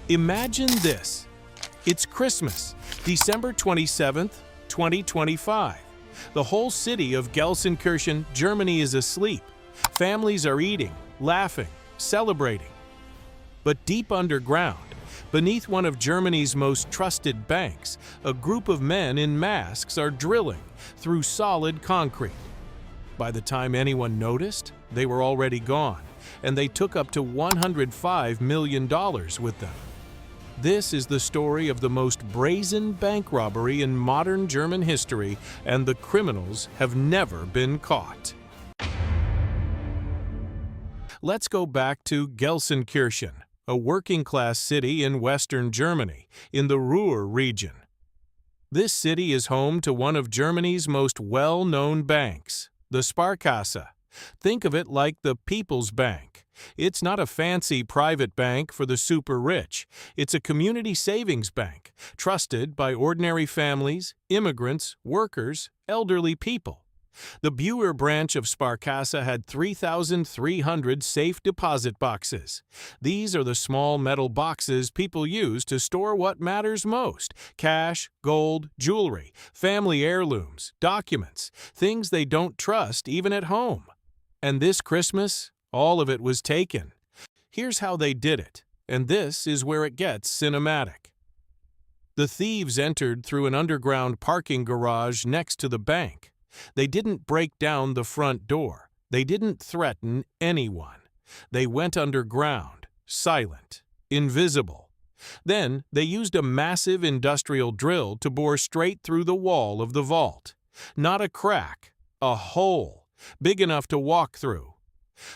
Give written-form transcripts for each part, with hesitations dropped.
Imagine this. It's Christmas, December 27th, 2025. The whole city of Gelsenkirchen, Germany is asleep. Families are eating, laughing, celebrating. But deep underground, beneath one of Germany's most trusted banks, a group of men in masks are drilling through solid concrete. By the time anyone noticed, they were already gone, and they took up to $105 million with them. This is the story of the most brazen bank robbery in modern German history, and the criminals have never been caught. Let's go back to Gelsenkirchen, a working-class city in western Germany, in the Ruhr region. This city is home to one of Germany's most well-known banks, the Sparkasse. Think of it like the People's Bank. It's not a fancy private bank for the super rich. It's a community savings bank, trusted by ordinary families, immigrants, workers, elderly people. The Ruhr branch of Sparkasse had 3,300 safe deposit boxes. These are the small metal boxes people use to store what matters most: cash, gold, jewelry, family heirlooms, documents, things they don't trust even at home. And this Christmas, all of it was taken. Here's how they did it, and this is where it gets cinematic. The thieves entered through an underground parking garage next to the bank. They didn't break down the front door. They didn't threaten anyone. They went underground, silent, invisible. Then they used a massive industrial drill to bore straight through the wall of the vault. Not a crack, a hole, big enough to walk through.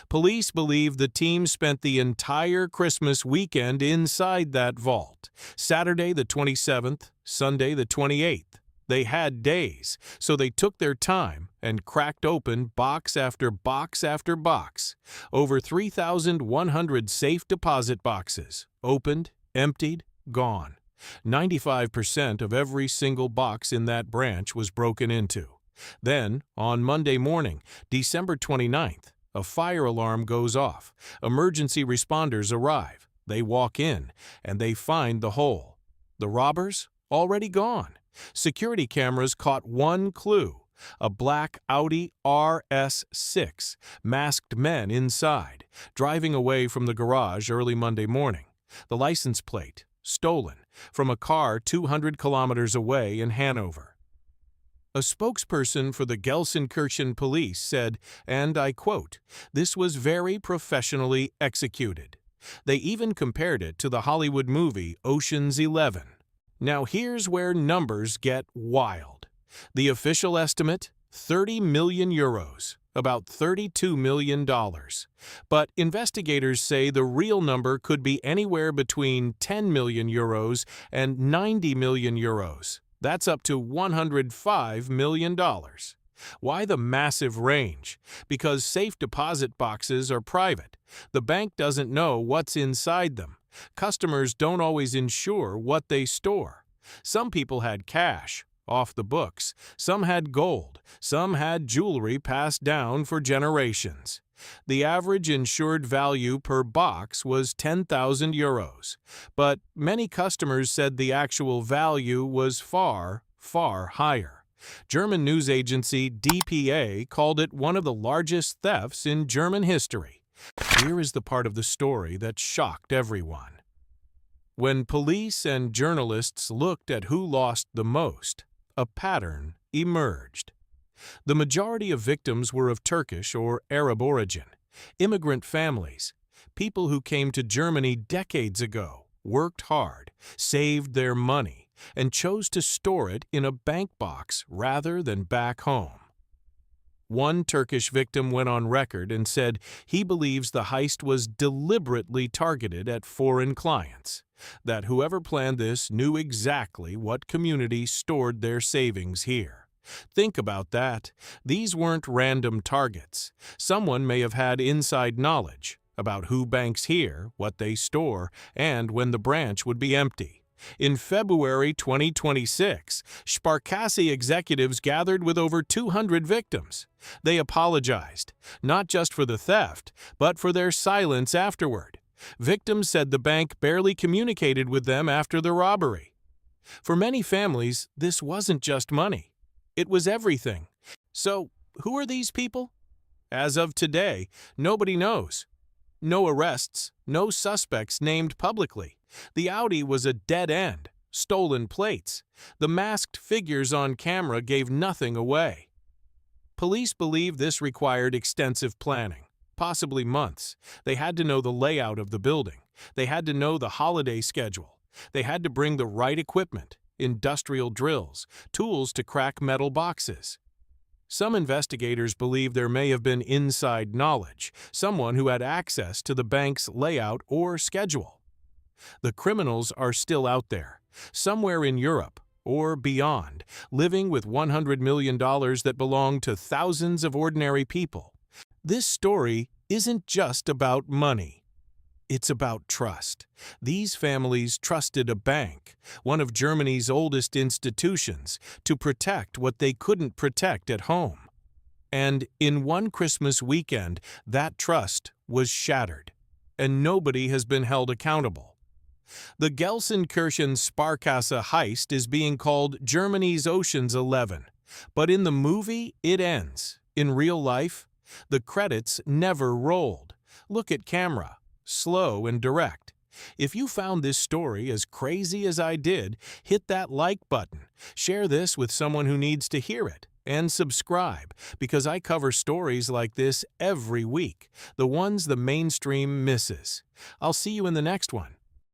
Police believe the team spent the entire Christmas weekend inside that vault. Saturday the 27th, Sunday the 28th. They had days, so they took their time and cracked open box after box after box. Over 3,100 safe deposit boxes, opened, emptied, gone. 95% of every single box in that branch was broken into. Then, on Monday morning, December 29th, a fire alarm goes off. Emergency responders arrive. They walk in, and they find the hole. The robbers? Already gone. Security cameras caught one clue: a black Audi RS6, masked men inside, driving away from the garage early Monday morning. The license plate, stolen, from a car 200 kilometers away in Hanover. A spokesperson for the Gelsenkirchen police said, and I quote, "This was very professionally executed." They even compared it to the Hollywood movie Ocean's 11. Now here's where numbers get wild. The official estimate, 30 million euros, about $32 million. But investigators say the real number could be anywhere between 10 million euros and 90 million euros. That's up to $105 million. Why the massive range? Because safe deposit boxes are private. The bank doesn't know what's inside them. Customers don't always insure what they store. Some people had cash, off the books. Some had gold. Some had jewelry passed down for generations. The average insured value per box was 10,000 euros. But many customers said the actual value was far, far higher. German news agency dpa called it one of the largest thefts in German history. Here is the part of the story that shocked everyone. When police and journalists looked at who lost the most, a pattern emerged. The majority of victims were of Turkish or Arab origin, immigrant families, people who came to Germany decades ago, worked hard, saved their money, and chose to store it in a bank box rather than back home. One Turkish victim went on record and said he believes the heist was deliberately targeted at foreign clients, that whoever planned this knew exactly what community stored their savings here. Think about that. These weren't random targets. Someone may have had inside knowledge about who banks here, what they store, and when the branch would be empty. In February 2026, Sparkasse executives gathered with over 200 victims. They apologized, not just for the theft, but for their silence afterward. Victims said the bank barely communicated with them after the robbery. For many families, this wasn't just money. It was everything. So, who are these people? As of today, nobody knows. No arrests, no suspects named publicly. The Audi was a dead end, stolen plates. The masked figures on camera gave nothing away. Police believe this required extensive planning, possibly months. They had to know the layout of the building. They had to know the holiday schedule. They had to bring the right equipment, industrial drills, tools to crack metal boxes. Some investigators believe there may have been inside knowledge, someone who had access to the bank's layout or schedule. The criminals are still out there, somewhere in Europe or beyond, living with $100 million that belong to thousands of ordinary people. This story isn't just about money. It's about trust. These families trusted a bank, one of Germany's oldest institutions, to protect what they couldn't protect at home. And in one Christmas weekend, that trust was shattered, and nobody has been held accountable. The Gelsenkirchen Sparkasse heist is being called Germany's Ocean's 11, but in the movie, it ends. In real life, the credits never rolled. Look at camera. Slow and direct. If you found this story as crazy as I did, hit that like button, share this with someone who needs to hear it, and subscribe, because I cover stories like this every week, the ones the mainstream misses. I'll see you in the next one.